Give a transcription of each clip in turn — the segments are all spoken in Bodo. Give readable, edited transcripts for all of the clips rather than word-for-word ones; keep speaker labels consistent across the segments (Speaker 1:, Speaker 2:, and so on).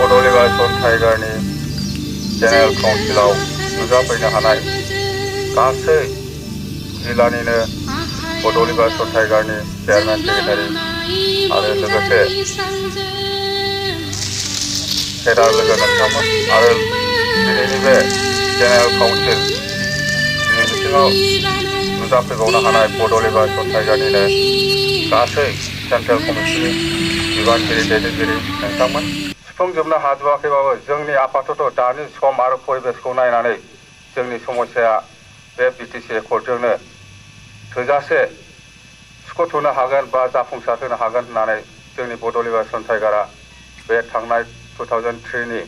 Speaker 1: बड'लिबासन टाइगारनि जेनेरेल काउन्सिलाव नुजाफैनो हानाय गासै जिल्लानिनो बड'लिबासन टाइगारनि चेयारमेन सेक्रेटारि आरो लोगोसे फेडारेल लोगो नोंथांमोन आरो दिनैनि बे जेनेरेल काउन्सिलनि बिथिङाव नुजाफैबावनो हानाय बड'लिबासन टाइगारनिनो गासै सेन्ट्रेल कमिटिनि बिबानगिरि दैदेनगिरि नोंथांमोन सुफुंजोबनो हाजोबाखैबाबो जोंनि आपातत दानि सम आरो परिबेसखौ नायनानै जोंनि समस्याया बे बिटिसि एकर्डजोंनो थोजासे सुख'थ'नो हागोन बा जाफुंसार होनो हागोन होननानै जोंनि बड'लिबासन टाइगारा बे थांनाय 2003 नि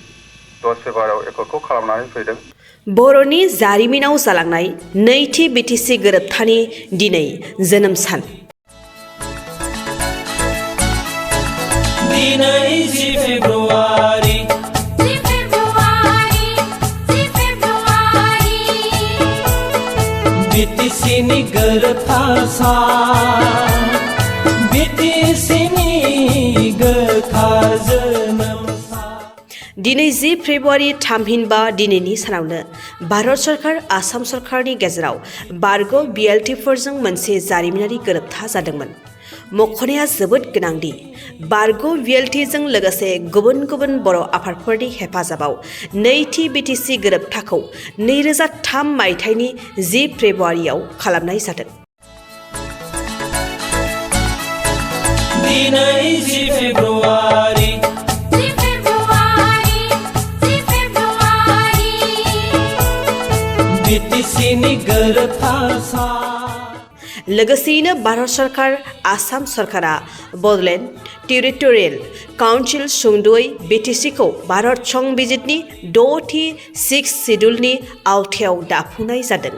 Speaker 1: 10 फेब्रुवारियाव एकर्डखौ खालामनानै फैदों।
Speaker 2: बर'नि जारिमिनाव जालांनाय नैथि बिटिसि गोरोबथानि दिनै जोनोम सान।
Speaker 3: बिटिसिनि गोरोबथा सान बिटिसिनि गोथार जोनोम सान।
Speaker 2: दिनै 10 फेब्रुवारि थामहिनबा दिनैनि सानावनो भारत सरकार आसाम सरकारनि गेजेराव बारग' बिएलटिफोरजों मोनसे जारिमिनारि गोरोबथा जादोंमोन। मख'नाया जोबोद गोनांदि बारग' बिएलटिजों लोगोसे गुबुन गुबुन बर' आफादफोरनि हेफाजाबाव नैथि बिटिसि गोरोबथाखौ 2003 मायथाइनि 10 फेब्रुवारियाव खालामनाय जादों।
Speaker 3: दिनै 10 फेब्रुवारि बिटिसिनि गोरोबथा सान।
Speaker 2: लोगोसेयैनो भारत सरकार आसाम सरकारा बड'लेण्ड टेरिटरियेल काउन्सिल सुंद'यै बिटिसिखौ भारत संबिजितनि 6थि 6 सिडुलनि आवथायाव दाफुंनाय जादों।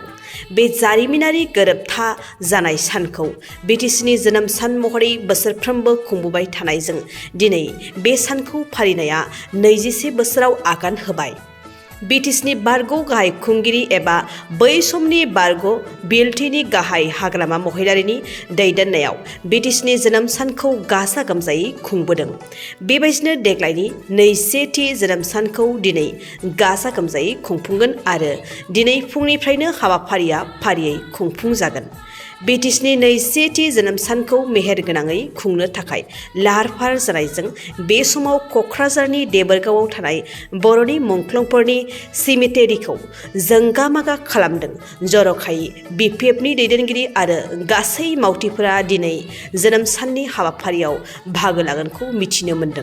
Speaker 2: बे जारिमिनारि गोरोबथा जानाय सानखौ बिटिसिनि जोनोम सान महरै बोसोरफ्रोमबो खुंबोबाय थानायजों दिनै बे सानखौ फालिनाया 21 बोसोराव आगान होबाय। बिटिसिनि बारग' गाहाय खुंगिरि एबा बै समनि बारग' बिएलटिनि गाहाय हाग्रामा महिलारिनि दैदेननायाव बिटिसिनि जोनोम सानखौ गाजा गोमजायै खुंबोदों। बेबायदिनो देग्लायनि 21थि जोनोम सानखौ दिनै गाजा गोमजायै खुंफुंगोन आरो दिनै फुंनिफ्रायनो हाबाफारिया फारियै खुंफुंजागोन। बिटिसिनि 21थि जोनोम सानखौ मेहेरगोनाङै खुंनो थाखाय लाहार फाहार जानायजों बे समाव क'क्राझारनि देबोरगावआव थानाय बर'नि मुंख्लंफोरनि सिमिटेरिखौ जोंगा मागा खालामदों। जर'खायै बिपिएफनि दैदेनगिरि आरो गासै मावथिफोरा दिनै जोनोम साननि हाबाफारियाव बाहागो लागोनखौ मिथिनो मोन्दों।